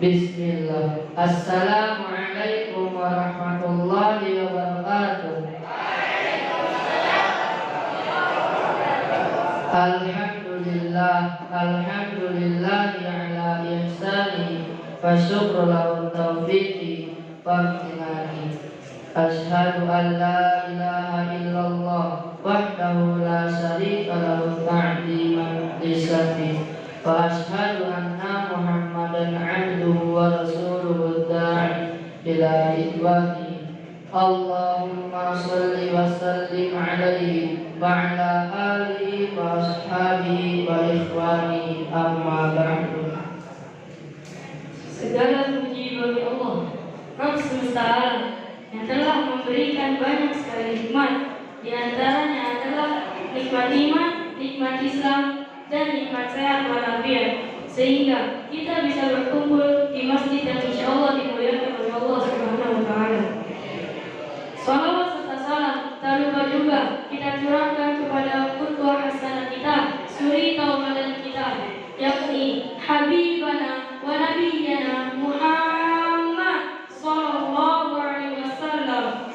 Bismillah. Assalamualaikum warahmatullahi wabarakatuh. Alhamdulillahi ala ihsani wa syukru lahu taufiqi wa imtinani. Asyhadu an la ilaha illallah wahdahu la syarika lahu ta'ziman lisani. Wa asyhadu anna Muhammadan abduhu wa rasuluhu da'i ila ridwani. Allahumma salli wa sallim alaihi wa ala alihi wa ashabihi wa ikhwani, amma ba'du. Segala puji bagi Allah, Rabb semesta alam, yang telah memberikan banyak sekali nikmat. Di antaranya adalah nikmat iman, nikmat Islam, dan nikmat sehat walafiat, sehingga kita bisa berkumpul di masjid yang insya Allah dimuliakan oleh Allah Subhanahu wa Ta'ala. Salawat serta salam tak lupa juga kita curahkan kepada qudwah hasanah kita, suri tauladan kita, yakni Habibana wa Nabiyyana Muhammad sallallahu alaihi wasallam,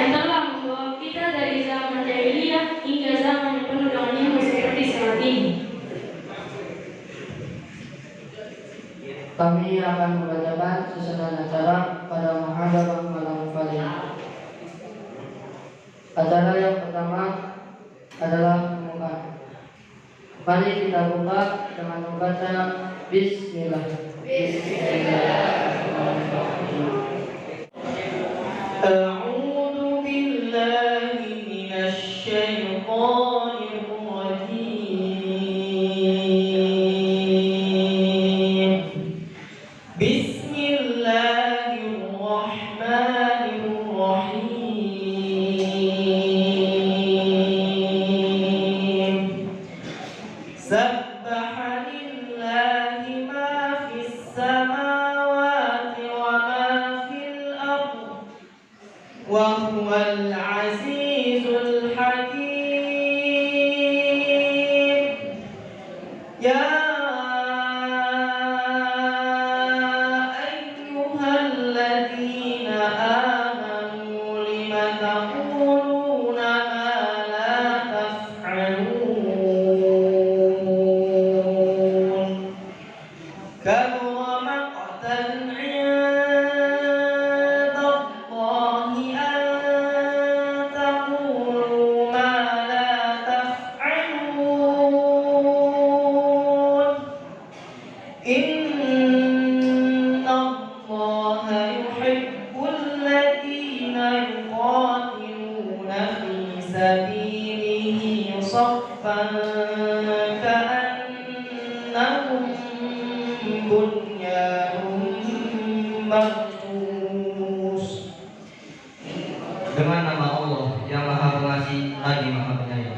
yang telah membawa kita dari zaman jahiliyah hingga zaman yang penuh dengan nikmat seperti saat ini. Kami akan membacakan susunan acara pada muhadarah malam kali ini. Acara yang pertama adalah pembukaan. Mari kita buka dengan membaca Bismillah. A'udzu billahi minasy syaithanir rajim. Bismillahirrahmanirrahim. Sabbaha lillahi ma fis samawati wa ma fil ardh wa huwal azizul hakim. Ya Dengan nama Allah yang Maha Pengasih lagi Maha Penyayang.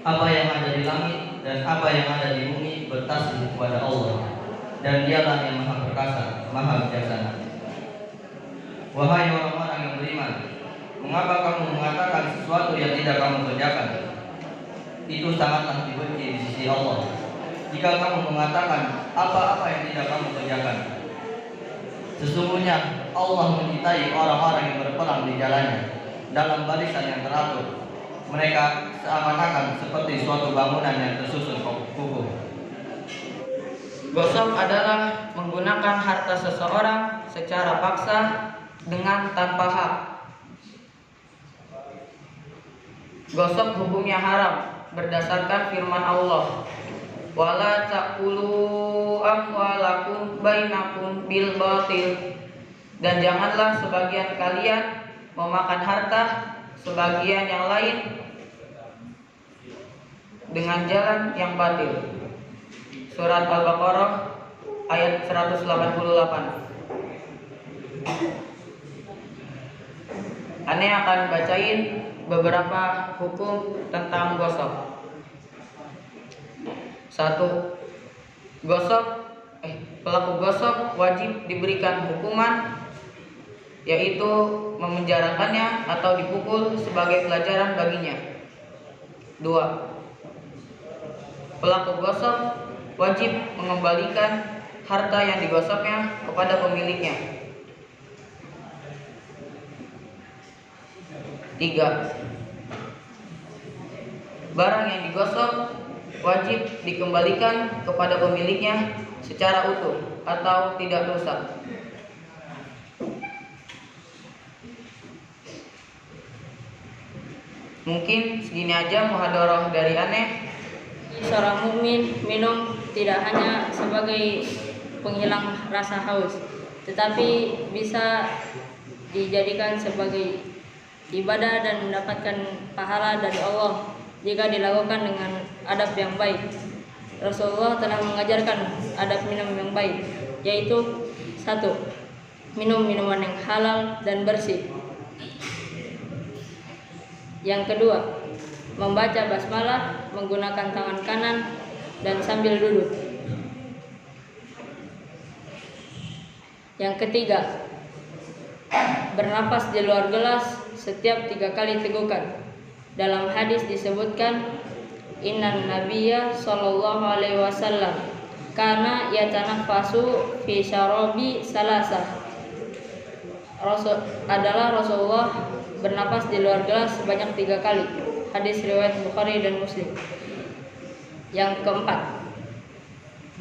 Apa yang ada di langit dan apa yang ada di bumi bertasbih kepada Allah, dan Dialah yang Maha Perkasa, Maha Bijaksana. Wahai orang-orang yang beriman, mengapa kamu mengatakan sesuatu yang tidak kamu kerjakan? Itu sangatlah dibenci di sisi Allah jika kamu mengatakan apa-apa yang tidak kamu kerjakan. Sesungguhnya Allah mencintai orang-orang yang berperang di jalannya dalam barisan yang teratur. Mereka seakan-akan seperti suatu bangunan yang tersusun kokoh. Gosok adalah menggunakan harta seseorang secara paksa dengan tanpa hak. Gosok hukumnya haram berdasarkan firman Allah, wala taqulu amwalakum bainakum bil batil, dan janganlah sebagian kalian memakan harta sebagian yang lain dengan jalan yang batil. Surat Al-Baqarah ayat 188. Ane akan bacain beberapa hukum tentang gosok. 1. Pelaku gosok wajib diberikan hukuman, yaitu memenjarakannya atau dipukul sebagai pelajaran baginya. 2. Pelaku gosok wajib mengembalikan harta yang digosoknya kepada pemiliknya. 3. Barang yang digosok wajib dikembalikan kepada pemiliknya secara utuh atau tidak rusak. Mungkin segini aja muhadharah dari aneh. Seorang mukmin minum tidak hanya sebagai penghilang rasa haus, tetapi bisa dijadikan sebagai ibadah dan mendapatkan pahala dari Allah jika dilakukan dengan adab yang baik. Rasulullah telah mengajarkan adab minum yang baik, yaitu 1. Minum minuman yang halal dan bersih. Yang kedua, membaca basmalah menggunakan tangan kanan dan sambil duduk. Yang ketiga, bernafas di luar gelas setiap 3 kali tegukan. Dalam hadis disebutkan, Innan Nabiyya sallallahu alaihi wasallam kana yatanaffasu fi syarabi salasah. Rasulullah bernafas di luar gelas sebanyak 3 kali. Hadis riwayat Bukhari dan Muslim. Yang keempat,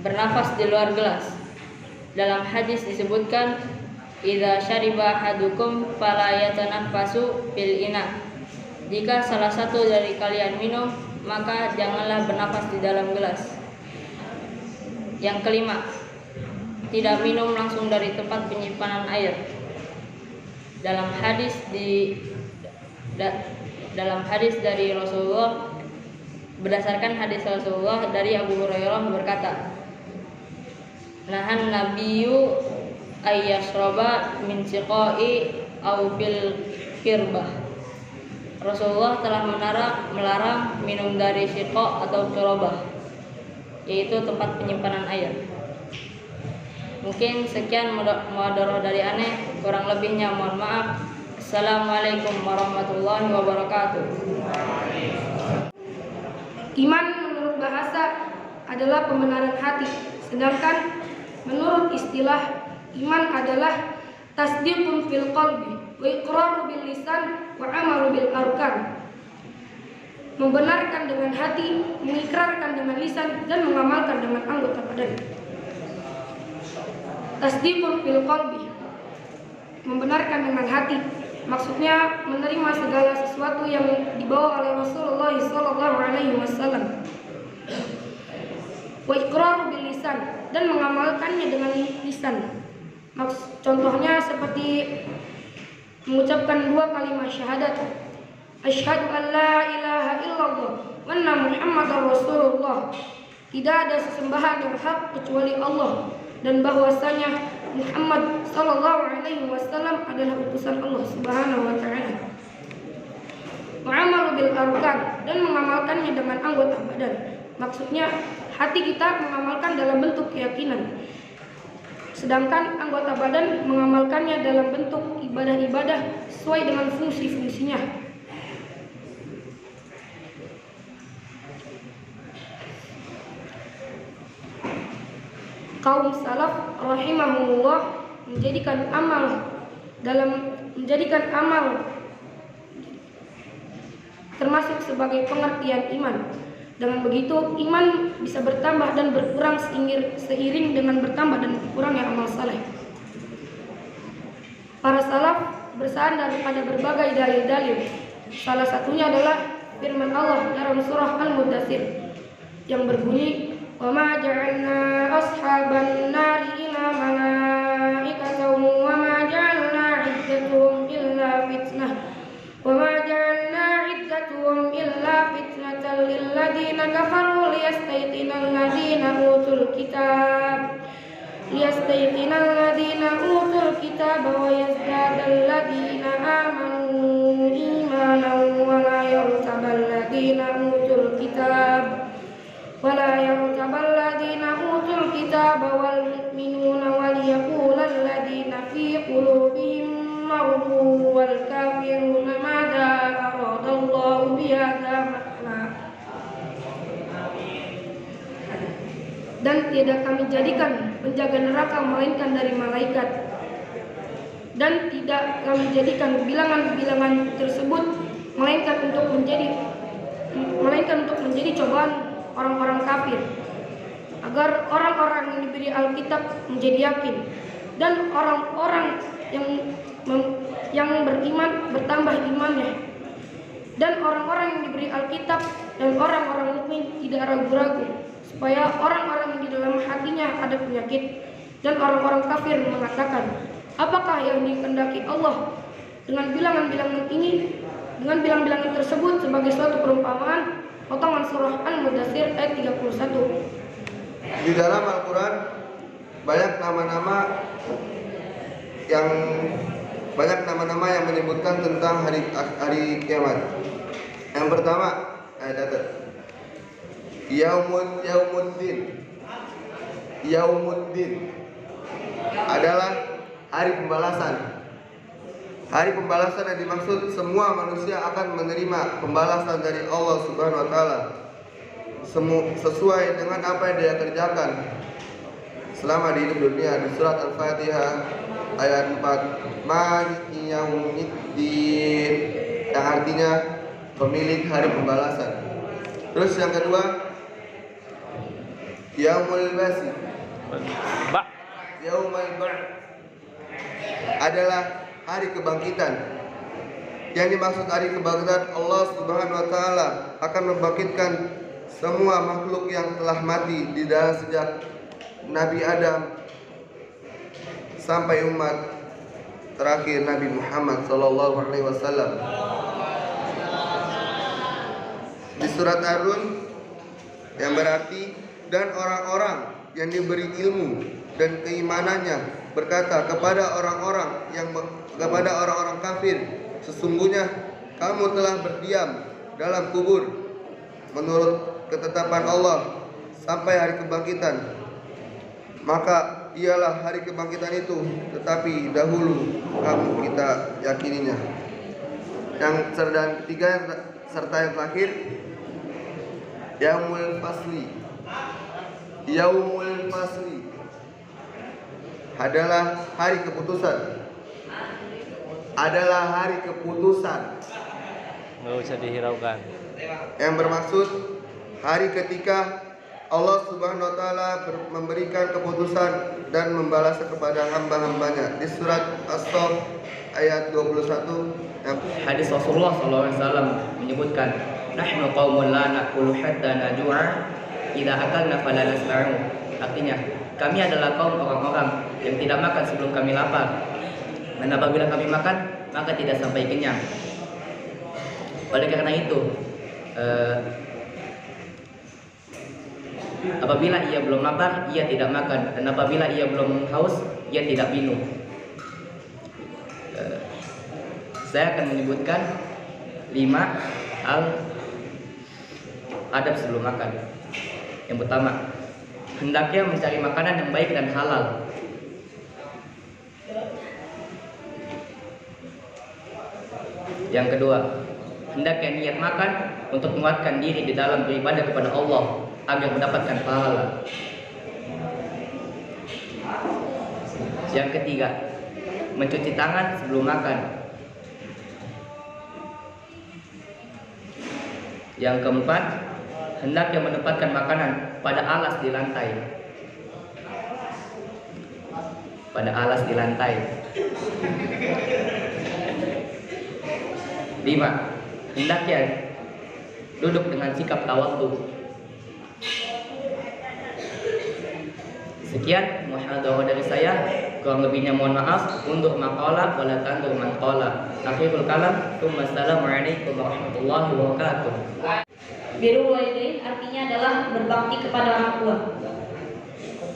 bernafas di luar gelas. Dalam hadis disebutkan, idza syariba ahadukum fala yatanaffasu fil ina. Jika salah satu dari kalian minum, maka janganlah bernafas di dalam gelas. Yang kelima, tidak minum langsung dari tempat penyimpanan air. Dalam hadis dari Rasulullah, berdasarkan hadis Rasulullah dari Abu Hurairah berkata, nahan nabiyyu ayyashroba min siqai aw fil kirbah. Rasulullah telah melarang minum dari siqa atau kirabah, yaitu tempat penyimpanan air. Mungkin sekian muhadharah dari aneh, kurang lebihnya mohon maaf. Assalamualaikum warahmatullahi wabarakatuh. Iman menurut bahasa adalah pembenaran hati, sedangkan menurut istilah iman adalah tasdiqun fil qalbi wa iqraru bil lisan wa amalu bil arkan. Membenarkan dengan hati, mengikrarkan dengan lisan, dan mengamalkan dengan anggota badan. Tasdiqun fil qalbi, membenarkan dengan hati, maksudnya menerima segala sesuatu yang dibawa oleh Rasulullah SAW. Wa iqraru bil lisan, dan mengamalkannya dengan lisan. Contohnya seperti mengucapkan 2 kalimat syahadat, asyhadu an la ilaha illallah wa anna muhammadar rasulullah, tidak ada sesembahan yang hak kecuali Allah, dan bahwasanya Muhammad sallallahu alaihi wasallam adalah utusan Allah Subhanahu wa taala. Wa amalu bil arkan, dan mengamalkannya dengan anggota badan. Maksudnya hati kita mengamalkan dalam bentuk keyakinan, sedangkan anggota badan mengamalkannya dalam bentuk ibadah-ibadah sesuai dengan fungsi-fungsinya. Kaum salaf rahimahumullah menjadikan amal termasuk sebagai pengertian iman. Dengan begitu iman bisa bertambah dan berkurang seiring dengan bertambah dan berkurangnya amal saleh. Para salaf bersandar pada berbagai dalil-dalil. Salah satunya adalah firman Allah dalam surah Al-Muddatsir yang berbunyi, wa ma ja'alna ashaban nari illa malaikatan wa ma ja'alna iddatuhum illa fitnah wa ma ja'alna iddatuhum illa fitnatan lil ladzina kafaru liyastayqinal ladzina utul kitab wa yazdadal ladzina amanu imanan wa la yartabal ladzina utul kitab wal mu'minuna wal yaqulal ladzina fi qulubihim maradun wal kafiruna madza aradallahu bihadza matna. dan tidak kami jadikan penjaga neraka melainkan dari malaikat, dan tidak kami jadikan bilangan-bilangan tersebut melainkan untuk menjadi cobaan orang-orang kafir, agar orang-orang yang diberi Alkitab menjadi yakin, dan orang-orang yang beriman bertambah imannya, dan orang-orang yang diberi Alkitab dan orang-orang mukmin tidak ragu-ragu, supaya orang-orang yang di dalam hatinya ada penyakit dan orang-orang kafir mengatakan, apakah yang dikehendaki Allah dengan bilangan-bilangan ini, dengan bilangan-bilangan tersebut sebagai suatu perumpamaan. Potongan surah Al-Mudaththir ayat 31. Di dalam Al-Quran banyak nama-nama yang menyebutkan tentang hari kiamat. Yang pertama, Yaumuddin adalah hari pembalasan. Hari pembalasan yang dimaksud semua manusia akan menerima pembalasan dari Allah Subhanahu wa taala sesuai dengan apa yang dia kerjakan selama di hidup dunia. Di surat Al-Fatihah ayat 4, Maliki Yaumiddin, yang artinya pemilik hari pembalasan. Terus yang kedua, Yaumul Ba'ts. Yaumul Ba'ts adalah hari kebangkitan. Yang dimaksud hari kebangkitan, Allah Subhanahu wa taala akan membangkitkan semua makhluk yang telah mati di dalam sejak Nabi Adam sampai umat terakhir Nabi Muhammad sallallahu alaihi wasallam. Di surat Ar-Rum, yang berarti, dan orang-orang yang diberi ilmu dan keimanannya berkata kepada orang-orang kafir, sesungguhnya kamu telah berdiam dalam kubur menurut ketetapan Allah sampai hari kebangkitan. Maka ialah hari kebangkitan itu, tetapi dahulu kamu kita yakininya. Yang ketiga serta yang terakhir, Yaumul Fasli adalah hari keputusan. Nggak usah dihiraukan. Yang bermaksud hari ketika Allah Subhanahu wa taala memberikan keputusan dan membalas kepada hamba-hambanya. Di surat As-Saff ayat 21, Hadis Rasulullah SAW menyebutkan, nahnu qaumun la na'kulu hatta najua, idza akalna fala nasma'u. Artinya, kami adalah kaum orang-orang yang tidak makan sebelum kami lapar, dan apabila kami makan maka tidak sampai kenyang. Oleh karena itu, apabila ia belum lapar, ia tidak makan, dan apabila ia belum haus, ia tidak minum. Saya akan menyebutkan 5 hal adab sebelum makan. Yang pertama, hendaknya mencari makanan yang baik dan halal. Yang kedua, hendaknya niat makan untuk menguatkan diri di dalam beribadah kepada Allah agar mendapatkan pahala. Yang ketiga, mencuci tangan sebelum makan. Yang keempat, hendaknya menempatkan makanan pada alas di lantai. Pada alas di lantai. 5. Hendaknya duduk dengan sikap tawadhu. Sekian muhadharah dari saya, kurang lebihnya mohon maaf. Untuk maqala wala tandur man qala. Akhirul kalam, Assalamualaikum warahmatullahi wabarakatuh. Birrul walidain artinya adalah berbakti kepada orang tua.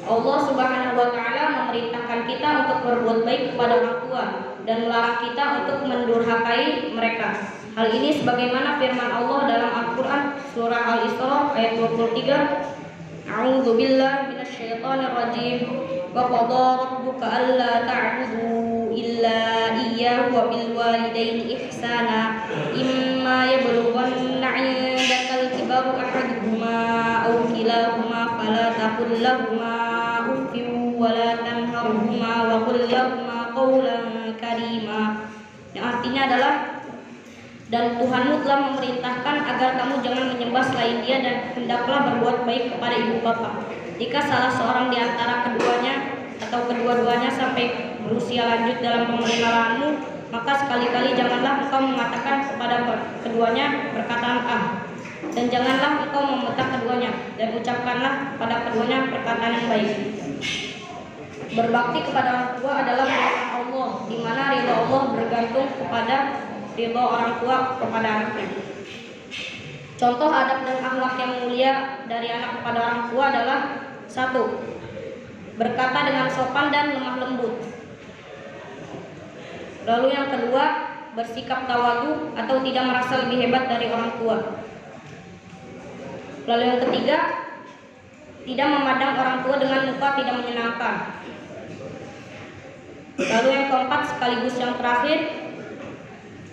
Allah Subhanahu wa taala memerintahkan kita untuk berbuat baik kepada orang tua dan melarang kita untuk mendurhakai mereka. Hal ini sebagaimana firman Allah dalam Al-Qur'an surah Al-Isra ayat 23. A'udzu billahi minasyaitonir rajim. Wa qadha rabbuka alla ta'budu illa iyyahu wa bil walidaini ihsana. Imma yablughanna 'indakal kibaru ahaduhuma aw kilahuma fala taqul taqul lahuma uffin wa la tanharhuma wa qul lahuma qawlan karima. Yang artinya adalah, dan Tuhanmu telah memerintahkan agar kamu jangan menyembah selain Dia dan hendaklah berbuat baik kepada ibu bapa. Jika salah seorang di antara keduanya atau kedua-duanya sampai berusia lanjut dalam pemeliharanmu, maka sekali-kali janganlah engkau mengatakan kepada keduanya perkataan dan janganlah engkau membentak keduanya, dan ucapkanlah pada keduanya perkataan yang baik. Berbakti kepada orang tua adalah perintah Allah, di mana ridha Allah bergantung kepada ridha orang tua kepada anaknya. Contoh adab dan akhlak yang mulia dari anak kepada orang tua adalah: 1. Berkata dengan sopan dan lemah lembut. Lalu yang kedua, bersikap tawadu atau tidak merasa lebih hebat dari orang tua. Lalu yang ketiga, tidak memandang orang tua dengan muka tidak menyenangkan. Lalu yang keempat, sekaligus yang terakhir,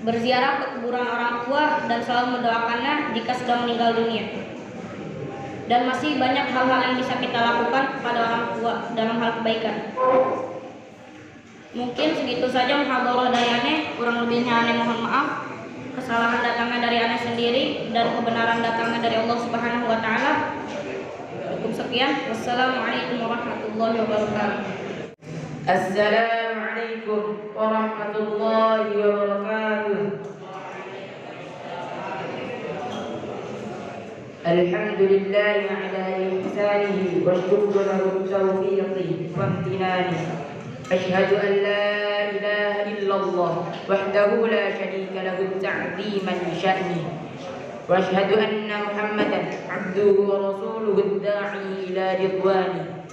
berziarah ke kuburan orang tua dan selalu mendoakannya jika sudah meninggal dunia. Dan masih banyak hal-hal yang bisa kita lakukan kepada orang tua dalam hal kebaikan. Mungkin segitu saja muhadharah dari Ane, kurang lebihnya Ane mohon maaf. Kesalahan datangnya dari Ane sendiri dan kebenaran datangnya dari Allah Subhanahu wa taala. Cukup sekian. Wassalamualaikum warahmatullahi wabarakatuh. Assalamualaikum warahmatullahi wabarakatuh. Alhamdulillahi ala ihsanihi wa syukru lahu taufiqihi wa imtinanihi. Asyhadu an la ilaha illallah wahdahu la syarika lahu ta'ziman li sya'nihi. Wa asyhadu anna Muhammadan 'abduhu wa rasuluhu ad-da'i ila ridwanihi.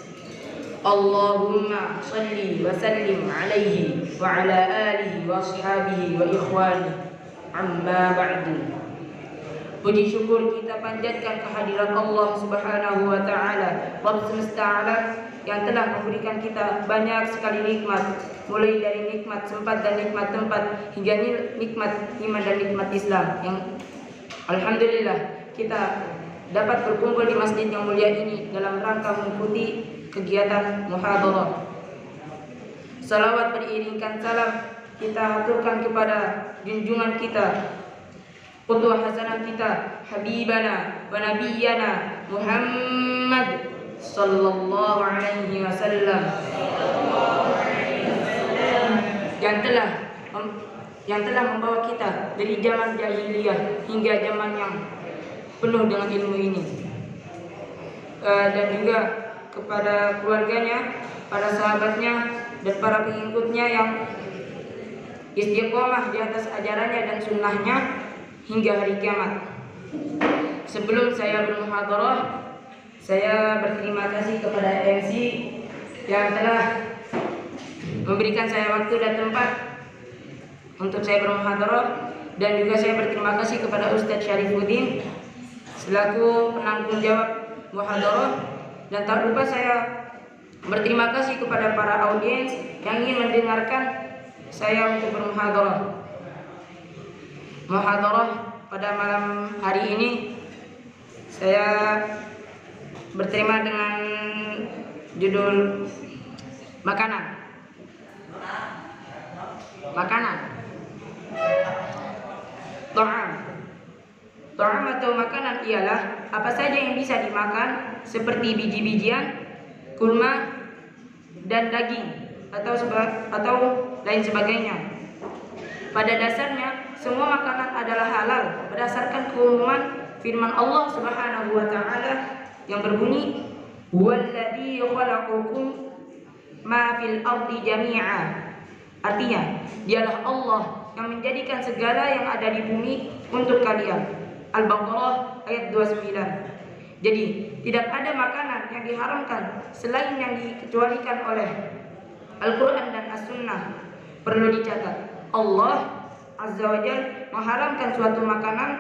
Allahumma salli wa sallim alaihi wa ala alihi wa ashabihi wa ikhwani. Amma ba'du. Puji syukur kita panjatkan kehadiran Allah Subhanahu wa taala, Rabb semesta alam, yang telah memberikan kita banyak sekali nikmat, mulai dari nikmat sempat dan nikmat tempat hingga nikmat iman dan nikmat Islam, yang alhamdulillah kita dapat berkumpul di masjid yang mulia ini dalam rangka mengikuti kegiatan muhadharah. Salawat beriringkan salam kita aturkan kepada junjungan kita, qudwah hasanah kita, habibana wa nabiyyana Muhammad sallallahu alaihi wasallam, yang telah membawa kita dari zaman jahiliyah hingga zaman yang penuh dengan ilmu ini, dan juga kepada keluarganya, para sahabatnya, dan para pengikutnya yang istiqomah di atas ajarannya dan sunnahnya hingga hari kiamat. Sebelum saya bermuhadharah, saya berterima kasih kepada MC yang telah memberikan saya waktu dan tempat untuk saya bermuhadharah, dan juga saya berterima kasih kepada Ustadz Syarifuddin selaku penanggung jawab muhadharah. Dan tak lupa saya berterima kasih kepada para audiens yang ingin mendengarkan saya untuk bermuhadharah. Muhadharah pada malam hari ini saya bertema dengan judul makanan. Ta'am atau makanan ialah apa saja yang bisa dimakan seperti biji-bijian, kurma, dan daging atau lain sebagainya. Pada dasarnya semua makanan adalah halal berdasarkan keumuman firman Allah Subhanahu wa taala yang berbunyi, "Huwallazi khalaqakum ma fil ardi jami'a." Artinya, dialah Allah yang menjadikan segala yang ada di bumi untuk kalian. Al-Baqarah ayat 29. Jadi, tidak ada makanan yang diharamkan selain yang dikecualikan oleh Al-Quran dan As-Sunnah. Perlu dicatat, Allah Azza wa Jalla mengharamkan suatu makanan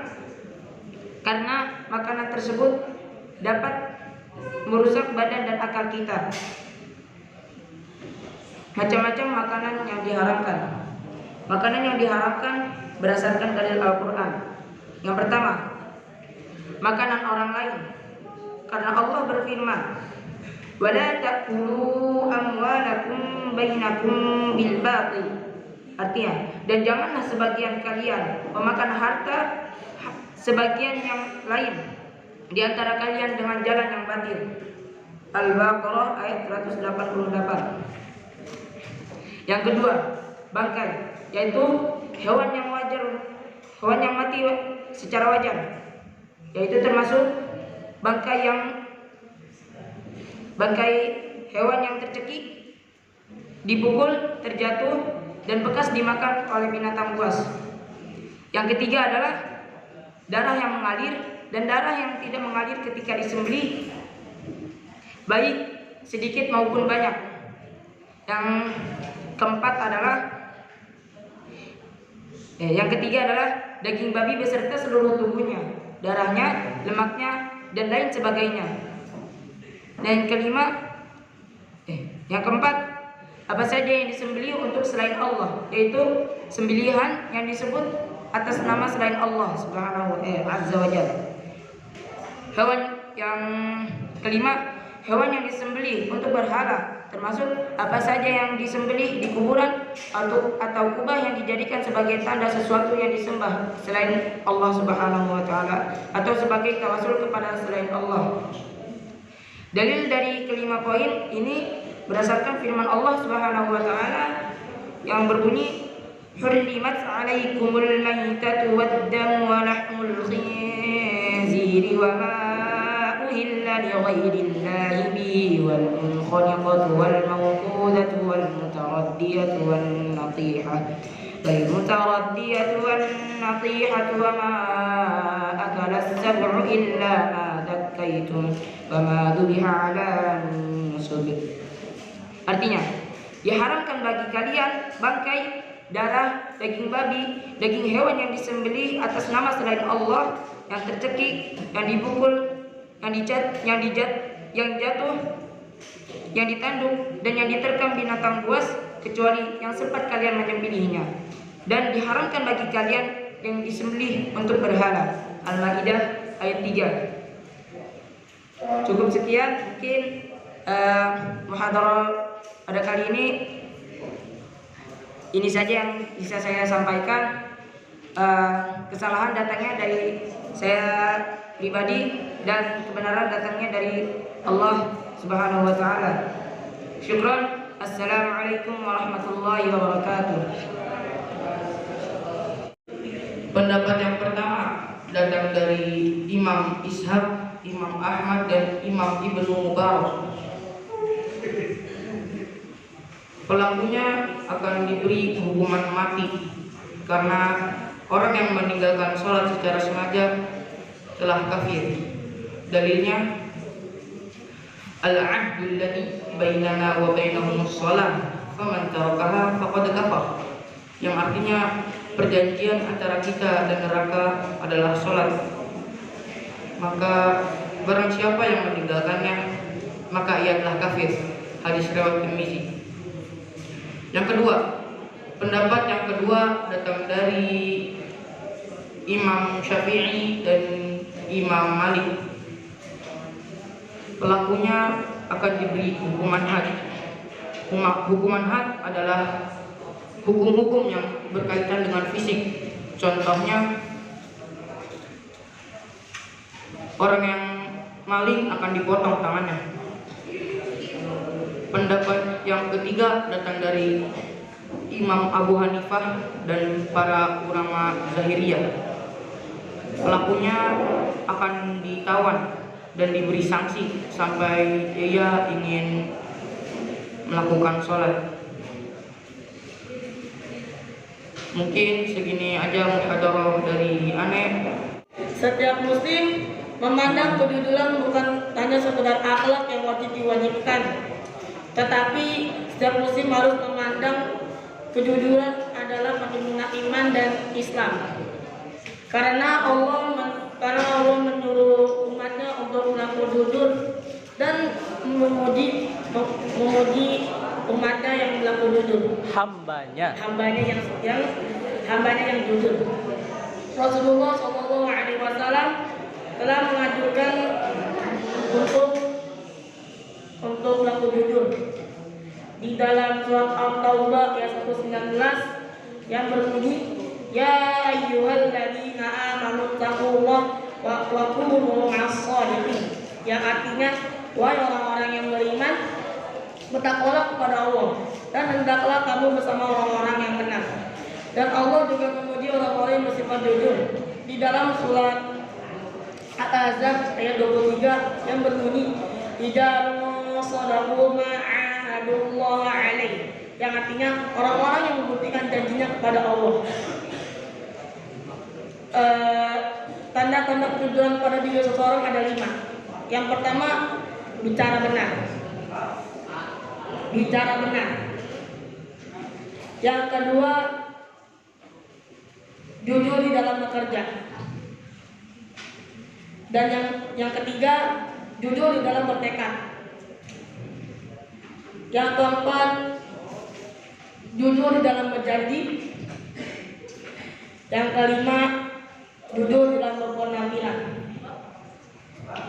karena makanan tersebut dapat merusak badan dan akal kita. Macam-macam makanan yang diharamkan. Makanan yang diharamkan berdasarkan dalil Al-Quran. Yang pertama, makanan orang lain. Karena Allah berfirman, Wala ta'kulu amwalakum bainakum bil batil. Artinya, dan janganlah sebagian kalian memakan harta sebagian yang lain di antara kalian dengan jalan yang batil. Al-Baqarah ayat 188. Yang kedua, bangkai, yaitu hewan yang mati secara wajar, yaitu termasuk bangkai hewan yang tercekik, dipukul, terjatuh, dan bekas dimakan oleh binatang buas. Yang ketiga adalah darah yang mengalir dan darah yang tidak mengalir ketika disembelih, baik sedikit maupun banyak. Yang ketiga adalah daging babi beserta seluruh tubuhnya, darahnya, lemaknya, dan lain sebagainya. Dan yang keempat, apa saja yang disembelih untuk selain Allah, yaitu sembelihan yang disebut atas nama selain Allah Subhanahu Azza wa Jalla. Yang kelima, hewan yang disembelih untuk berhala, termasuk apa saja yang disembelih di kuburan atau kubah yang dijadikan sebagai tanda sesuatu yang disembah selain Allah Subhanahu wa taala atau sebagai tawasul kepada selain Allah. Dalil dari kelima poin ini berdasarkan firman Allah Subhanahu wa taala yang berbunyi, "Hurrimat 'alaikumul maitatu wad-damu wa lahmul khinziri wa ma uhilla li ghairillahi bihi wal munkhaniqatu wal mawqudatu wal mutaraddiyatu wan natihatu wa ma akala as-sab'u illa ma dakkaytum wa ma dhubiha 'ala nusub." Artinya, diharamkan bagi kalian bangkai, darah, daging babi, daging hewan yang disembelih atas nama selain Allah, yang tercekik, yang dipukul, yang jatuh, yang ditanduk, dan yang diterkam binatang buas, kecuali yang sempat kalian menyembelihnya. Dan diharamkan bagi kalian yang disembelih untuk berhala. Al-Maidah ayat 3. Cukup sekian mungkin muhadarah pada kali ini saja yang bisa saya sampaikan. Kesalahan datangnya dari saya pribadi dan kebenaran datangnya dari Allah Subhanahu wa taala. Syukran. Assalamualaikum warahmatullahi wabarakatuh. Pendapat yang pertama datang dari Imam Ishaq, Imam Ahmad, dan Imam Ibnu Mubarak. Pelakunya akan diberi hukuman mati karena orang yang meninggalkan sholat secara sengaja telah kafir. Dalilnya, al-'ahdul ladzi bainana wa bainahumus shalah faman tarakaha faqad kafar, yang artinya perjanjian antara kita dan neraka adalah sholat, maka barang siapa yang meninggalkannya maka ia telah kafir. Hadis riwayat Tirmizi. Yang kedua, pendapat yang kedua datang dari Imam Syafi'i dan Imam Malik. Pelakunya akan diberi hukuman had. Hukuman had adalah hukum-hukum yang berkaitan dengan fisik. Contohnya, orang yang maling akan dipotong tangannya. Pendapat yang ketiga datang dari Imam Abu Hanifah dan para ulama Zahiriyah. Pelakunya akan ditawan dan diberi sanksi sampai ia ingin melakukan sholat. Mungkin segini aja muhadarah dari aneh. Setiap muslim memandang kejujuran bukan hanya sekedar akhlak yang wajib diwajibkan, tetapi setiap muslim harus memandang kejujuran adalah pengguna iman dan Islam. Karena Allah menyuruh umatnya untuk berlaku jujur dan memuji umatnya yang berlaku jujur. Hambanya yang jujur. Rasulullah SAW telah mengajukan untuk di dalam surat At-Taubah ayat 119 yang berbunyi, ya ayyuhalladzina amanu taqullaha wa kunu ma'as-shadiqin, yang artinya wahai orang-orang yang beriman, bertakwalah kepada Allah dan hendaklah kamu bersama orang-orang yang benar. Dan Allah juga memuji orang-orang yang bersifat jujur di dalam surat Al-Ahzab ayat 23 yang berbunyi, idza sadaqu ma ahadullah alaih, yang artinya orang-orang yang membuktikan janjinya kepada Allah. Tanda-tanda kejujuran pada diri seseorang ada 5. Yang pertama, bicara benar. Bicara benar. Yang kedua, jujur di dalam bekerja. Dan yang ketiga, jujur di dalam bertekad. Yang keempat, jujur di dalam berjanji. Yang kelima, jujur di dalam berpenampilan.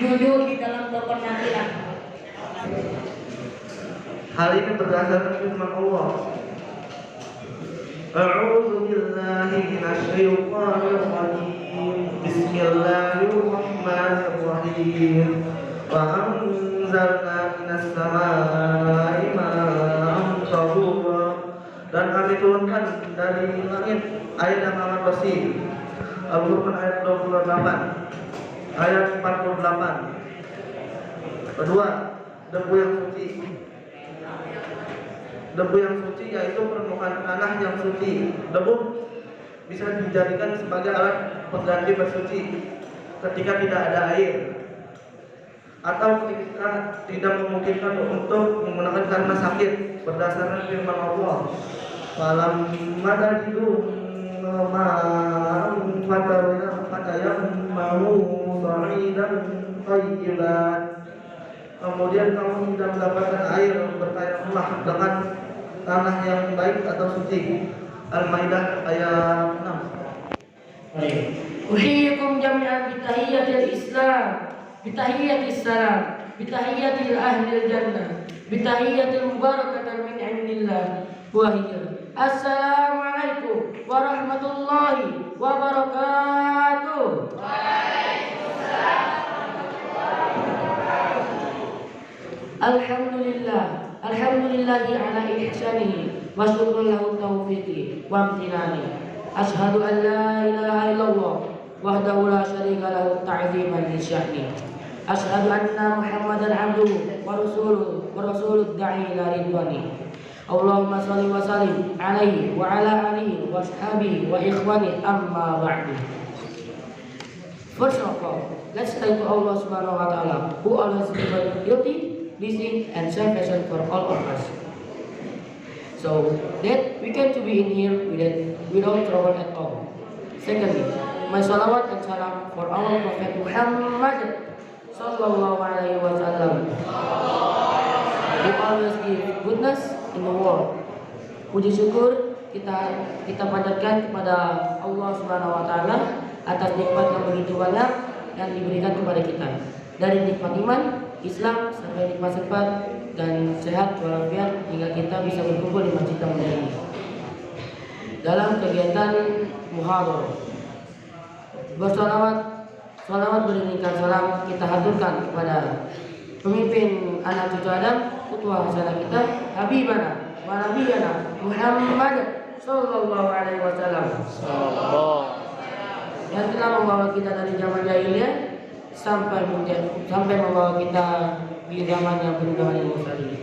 Jujur di dalam berpenampilan. Hal ini berdasarkan firman Allah. A'udzu billahi minasyaitonir rajim. Bismillahirrahmanirrahim. Wa anzalna minas samaa'i ma'an tahura. Dan kami turunkan dari langit air yang amat bersih. Al-Qur'an ayat 28, ayat 48. Kedua, debu yang suci. Debu yang suci yaitu permukaan tanah yang suci. Debu bisa dijadikan sebagai alat pengganti bersuci ketika tidak ada air, atau ketika tidak memungkinkan untuk menggunakan karena sakit, berdasarkan firman Allah. Falam madajidu ma'am fatayammamu sa'idan thayyiban. Kemudian kamu tidak mendapatkan air, bertayamumlah dengan tanah yang baik atau suci. Al-Maidah ayat 6. Uhiyyakum jami'an bitahiyyatil Islam, bitahiyyatis salam, bitahiyyatil ahlil jannah, bitahiyyatil mubarakatan min indillah. Wa hiya assalamualaikum warahmatullahi wabarakatuh. Alhamdulillahi ala ihsanihi wa syukrun lahu taufiqi wa amtinani. Ashhadu an la ilaha illallah wahdahu la syarika lahu ta'ziman li sya'ni. Ashhadu anna Muhammadan abduhu wa rasuluhu da'i ila ridwani. Allahumma shalli wa sallim alaihi wa ala alihi wa ashabihi wa ikhwani, amma ba'du. First of all, let's thank Allah subhanahu wa ta'ala, who always given guilty, blessing and salvation for all of us, so that we can to be in here without trouble at all. Secondly, my salawat and salam for our Prophet Muhammad sallallahu alaihi wasallam, who always give goodness in the world. Puji syukur kita panjatkan kepada Allah subhanahu wa ta'ala atas nikmat yang begitu banyak yang diberikan kepada kita, dari nikmat iman, Islam, sampai nikmat sempat dan sehat walafiat hingga kita bisa berkumpul di masjid yang mulia ini dalam kegiatan muhadarah. Salawat beriringkan salam kita haturkan kepada pemimpin anak cucu Adam, qudwah hasanah kita, habibana wa nabiyana Muhammad sallallahu alaihi wasallam, yang telah membawa kita dari zaman jahiliyah sampai membawa kita di zaman yang penuh dengan ilmu tadi.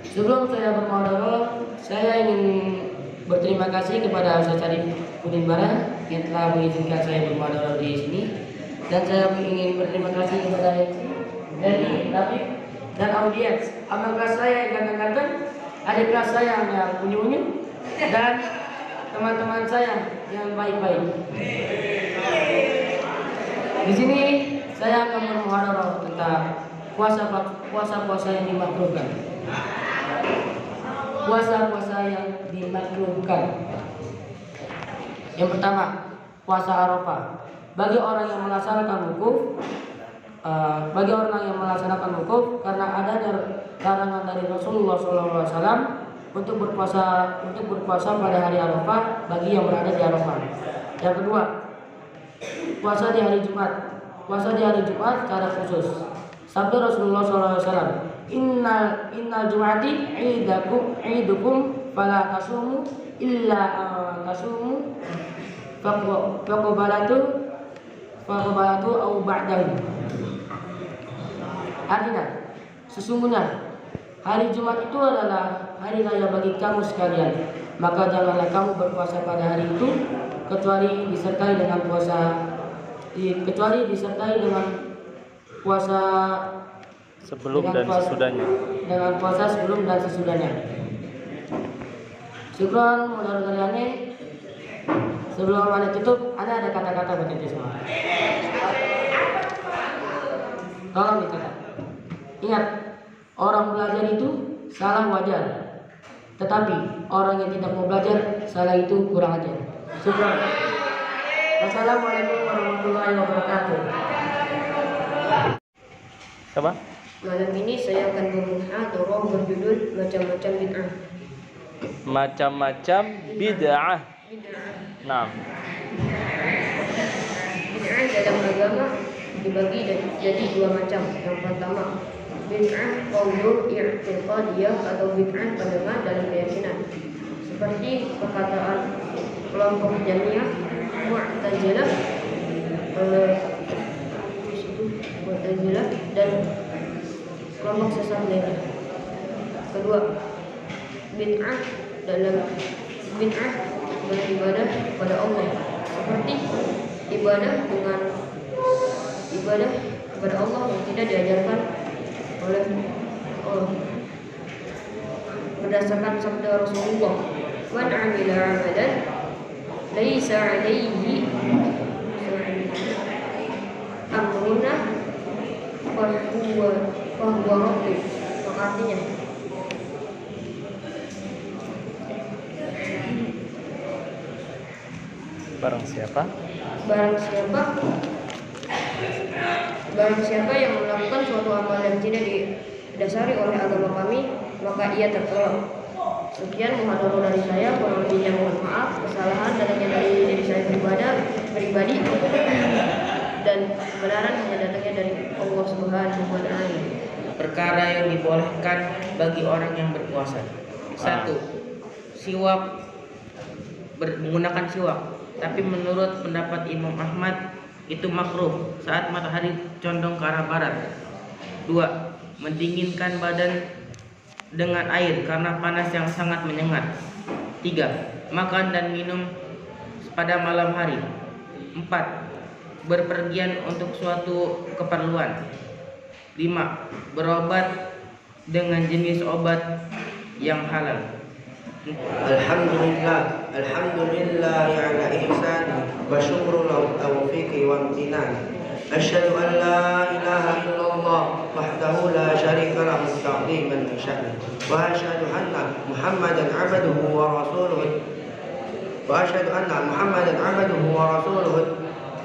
Sebelum saya bermuhadharah, saya ingin berterima kasih kepada Ustaz Syarif Udin Bara yang telah mengizinkan saya bermuhadharah di sini, dan saya ingin berterima kasih kepada dari Tabib dan audiens, abang kelas saya yang ganteng-ganteng, adik kelas saya yang unyu-unyu, dan teman-teman saya yang baik-baik. Di sini saya akan bermuhadharah tentang puasa yang dimakruhkan. Puasa yang dimakruhkan. Yang pertama, puasa Arafah. Bagi orang yang melaksanakan wukuf bagi orang yang melaksanakan wukuf karena adanya larangan dari Rasulullah SAW untuk berpuasa pada hari Arafah bagi yang berada di Arafah. Yang kedua, puasa di hari Jumat. Puasa di hari Jumat secara khusus. Sabda Rasulullah SAW, Innal Jum'ati idukum fala tasumu illa tasumu faqabalatu au ba'dahu. Artinya, sesungguhnya hari Jumat itu adalah hari raya bagi kamu sekalian. Maka janganlah kamu berpuasa pada hari itu kecuali disertai dengan puasa sebelum dan sesudahnya. Dengan puasa sebelum dan sesudahnya. Syukran modal-modalnya. Sebelum anda tutup, ada kata-kata buat ente semua. Tolong dicatat. Ingat, orang belajar itu salah wajar. Tetapi orang yang tidak mau belajar, salah itu kurang ajar. Syukran. Wassalamualaikum warahmatullahi wabarakatuh. Apa? Malam ini saya akan bermuhadharah berjudul macam-macam bid'ah. Macam-macam bid'ah. Nah. Bid'ah dalam agama dibagi jadi dua macam. Yang pertama, bid'ah qaulun i'tiqadiyah atau bid'ah pandangan dalam keyakinan. Seperti perkataan kelompok Jahmiyah, Mu'tazilah, dan kelompok sesat lainnya. Kedua, bid'ah beribadah kepada Allah, seperti ibadah kepada Allah yang tidak diajarkan oleh Allah berdasarkan sabda Rasulullah, man 'amila 'amalan laisa 'alaihi amruna fahuwa raddun. Artinya, Barang siapa yang melakukan suatu amalan yang tidak didasari oleh agama kami, maka ia tertolak. Sekian muhadharah dari saya, kurang lebihnya mohon maaf. Kesalahan datangnya dari diri saya pribadi dan kebenaran hanya datangnya dari Allah Subhanahu wa Ta'ala. Perkara yang dibolehkan bagi orang yang berpuasa. 1. Siwak, menggunakan siwak. Tapi menurut pendapat Imam Ahmad itu makruh saat matahari condong ke arah barat. 2. Mendinginkan badan dengan air karena panas yang sangat menyengat. 3. Makan dan minum pada malam hari. 4. Berpergian untuk suatu keperluan. 5. Berobat dengan jenis obat yang halal. Alhamdulillah ala ihsani wa syukru lahu taufiqi wa imtinani. Asyhadu an la ilaha illallah wahdahu la syarika lahu ta'ziman li sya'ni wa asyhadu anna Muhammadan 'abduhu wa rasuluhu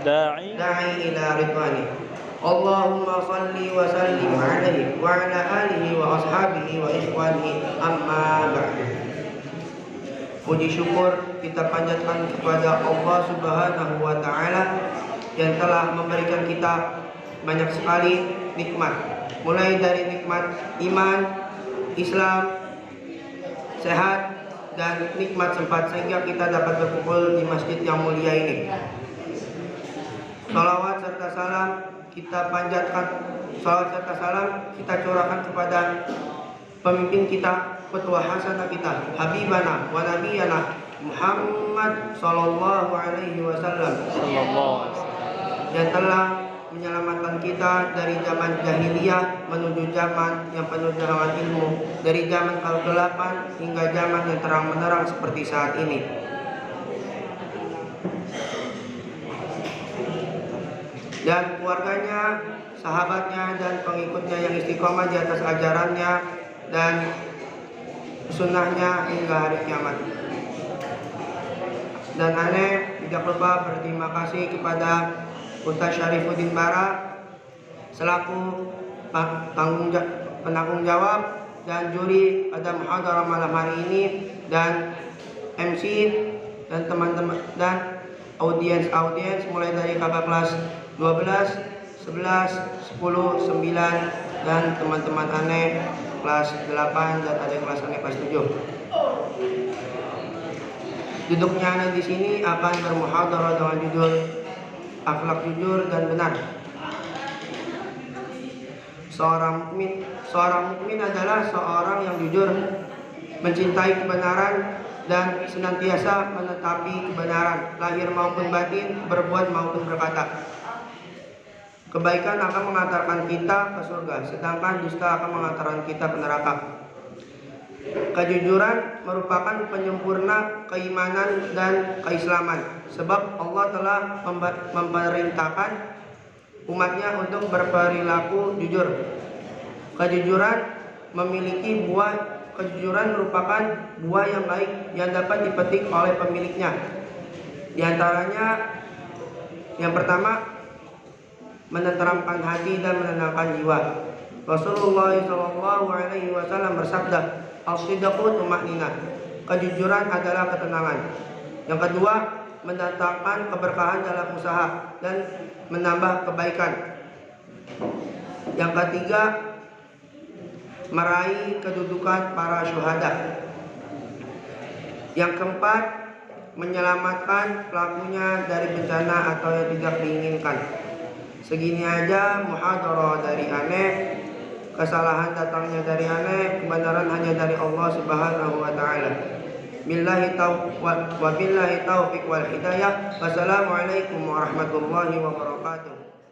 da'i ila ridwani. Allahumma salli wa sallim alaihi wa ala alihi wa ashabihi wa ikhwanihi amma ba'du. Puji syukur kita panjatkan kepada Allah Subhanahu wa Ta'ala yang telah memberikan kita banyak sekali nikmat, mulai dari nikmat iman, Islam, sehat, dan nikmat sempat sehingga kita dapat berkumpul di masjid yang mulia ini. Salawat serta salam kita panjatkan, salawat serta salam kita curahkan kepada pemimpin kita, qudwah hasanah kita, habibana wa nabiyana Muhammad sallallahu alaihi wasallam yang telah menyelamatkan kita dari zaman jahiliyah menuju zaman yang penuh dengan ilmu, dari zaman kegelapan hingga zaman yang terang menerang seperti saat ini. Dan keluarganya, sahabatnya, dan pengikutnya yang istiqomah di atas ajarannya dan sunnahnya hingga hari kiamat. Dan aneh tidak lupa berterima kasih kepada Ustaz Syarifuddin Bara selaku penanggung jawab dan juri pada muhadarah malam hari ini, dan MC dan teman-teman dan audiens mulai dari kakak kelas 12, 11, 10, 9 dan teman-teman aneh kelas 8 dan adik kelas aneh kelas 7. Duduknya aneh di sini akan bermuhadarah dengan judul akhlak jujur dan benar. Seorang mukmin adalah seorang yang jujur, mencintai kebenaran dan senantiasa menetapi kebenaran, lahir maupun batin, berbuat maupun berkata. Kebaikan akan mengantarkan kita ke surga, sedangkan dusta akan mengantarkan kita ke neraka. Kejujuran merupakan penyempurna keimanan dan keislaman, sebab Allah telah memerintahkan umatnya untuk berperilaku jujur. Kejujuran merupakan buah yang baik yang dapat dipetik oleh pemiliknya. Di antaranya, yang pertama, menenteramkan hati dan menenangkan jiwa. Rasulullah SAW bersabda, "As-sidqu tuma'ninah." Kejujuran adalah ketenangan. Yang kedua, mendatangkan keberkahan dalam usaha dan menambah kebaikan. Yang ketiga, meraih kedudukan para syuhada. Yang keempat, menyelamatkan pelakunya dari bencana atau yang tidak diinginkan. Segini aja muhadarah dari aneh. Kesalahan datangnya dari aneh, kebenaran hanya dari Allah Subhanahu wa taala. Billahi taufiq wal hidayah. Wassalamualaikum warahmatullahi wabarakatuh.